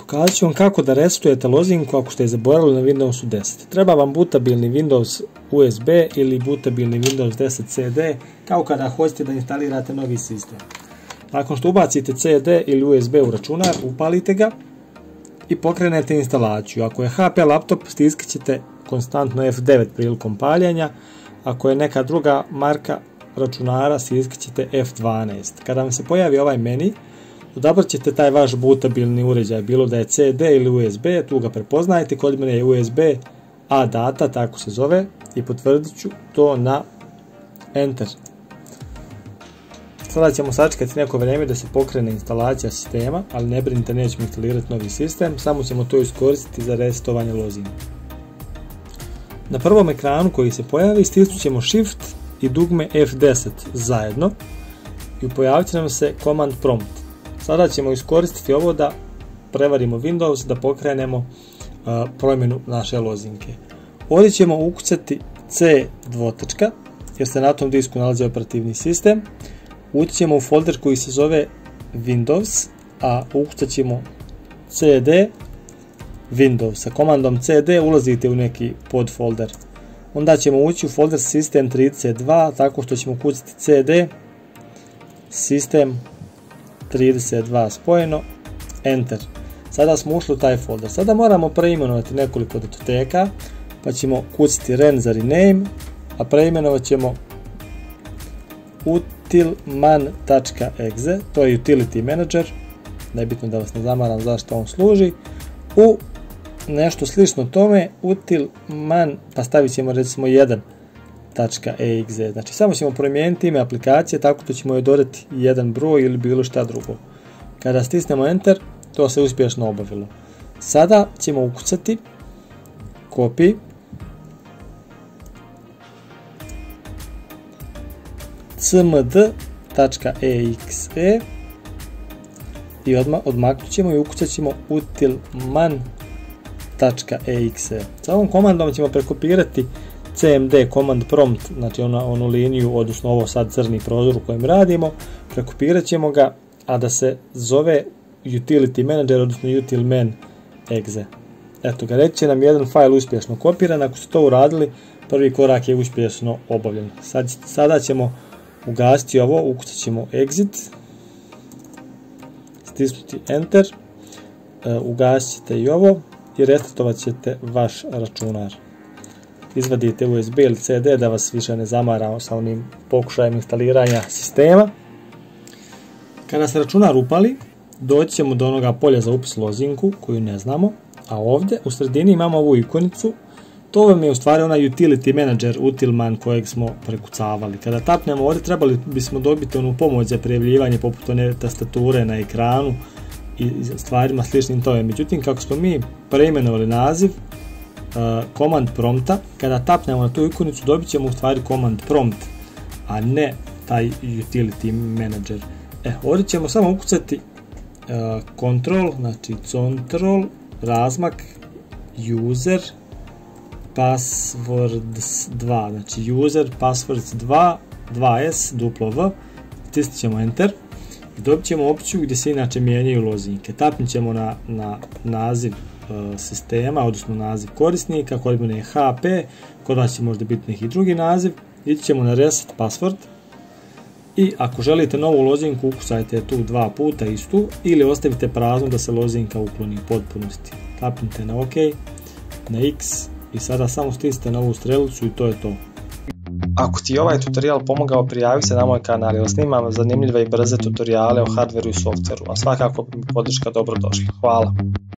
Pokazat ću vam kako da resetujete lozinku ako ste je zaboravili na Windowsu 10. Treba vam butabilni Windows USB ili butabilni Windows 10 CD, kao kada hoćete da instalirate novi sistem. Nakon što ubacite CD ili USB u računar, upalite ga i pokrenete instalaciju. Ako je HP laptop, stiskat ćete konstantno F9 prilikom paljenja. Ako je neka druga marka računara, stiskat ćete F12. Kada vam se pojavi ovaj meni, odabrat ćete taj vaš butabilni uređaj, bilo da je CD ili USB, tu ga prepoznajete, kod mene je USB A data, tako se zove, i potvrdit ću to na Enter. Sada ćemo sačekati neko vrijeme da se pokrene instalacija sistema, ali ne brinite, nećemo instalirati novi sistem, samo ćemo to iskoristiti za resetovanje lozinke. Na prvom ekranu koji se pojavi stisnut ćemo Shift i dugme F10 zajedno i pojavit će nam se Command Prompt. Sada ćemo iskoristiti ovo da prevarimo Windows, da pokrenemo promjenu naše lozinke. Ovdje ćemo ukucati C dvotočka, jer se na tom disku nalazi operativni sistem. Ući ćemo u folder koji se zove Windows, a ukucat ćemo CD Windows. Sa komandom CD ulazite u neki podfolder. Onda ćemo ući u folder System 32 tako što ćemo ukucati CD System 32 spojeno, Enter. Sada smo ušli u taj folder. Sada moramo preimenovati nekoliko datoteka, pa ćemo kucati ren za rename, a preimenovat ćemo utilman.exe, to je utility manager, nebitno da vas ne zamaram zašto on služi. U nešto slično tome, utilman, pa stavit ćemo recimo 1.exe, znači samo ćemo promijeniti ime aplikacije tako da ćemo joj dodati jedan broj ili bilo šta drugo. Kada stisnemo Enter, to se uspješno obavilo. Sada ćemo ukucati copy cmd.exe i odmaknut ćemo i ukucat ćemo utilman.exe. Sa ovom komandom ćemo prekopirati cmd command prompt, znači onu liniju, odnosno ovo sad crni prozor u kojem radimo, prekopirat ćemo ga, a da se zove utility manager, odnosno utilman.exe. Eto ga, reći će nam jedan fajl uspješno kopiran. Ako ste to uradili, prvi korak je uspješno obavljen. Sada ćemo ugasiti ovo, ukucat ćemo exit, stisnuti Enter, ugasit ćete i ovo i restartovat ćete vaš računar. Izvadite USB ili CD da vas više ne zamara sa onim pokušajem instaliranja sistema. Kada se računar upali, doći ćemo do onoga polja za upis lozinku koju ne znamo, a ovdje u sredini imamo ovu ikonicu. To vam je u stvari onaj utility manager utilman kojeg smo prekucavali. Kada tapnemo ovdje trebali bismo dobiti onu pomoć za prijavljivanje poput one tastature na ekranu i stvarima sličnim tome. Međutim, kako smo mi preimenovali naziv command prompta, kada tapnemo na tu ikonicu dobit ćemo u stvari command prompt, a ne taj utility manager. Ovdje ćemo samo ukucati control, znači control, razmak, user, passwords 2, znači user, passwords 2, 2s, duplo v, stisnut ćemo Enter i dobit ćemo opciju gdje se inače mijenjaju lozinke. Tapnut ćemo na naziv sistema, odnosno naziv korisnika, kod mene je HP, kod vas će možda biti neki drugi naziv, ići ćemo na reset password i ako želite novu lozinku ukucajte tu dva puta istu ili ostavite praznu da se lozinka ukloni u potpunosti. Tapnite na OK, na X i sada samo stisnite na ovu strelicu i to je to. Ako ti je ovaj tutorial pomogao, prijavi se na moj kanal jer snimam zanimljive i brze tutoriale o hardveru i softveru, a svakako bi mi podrška dobrodošla. Hvala!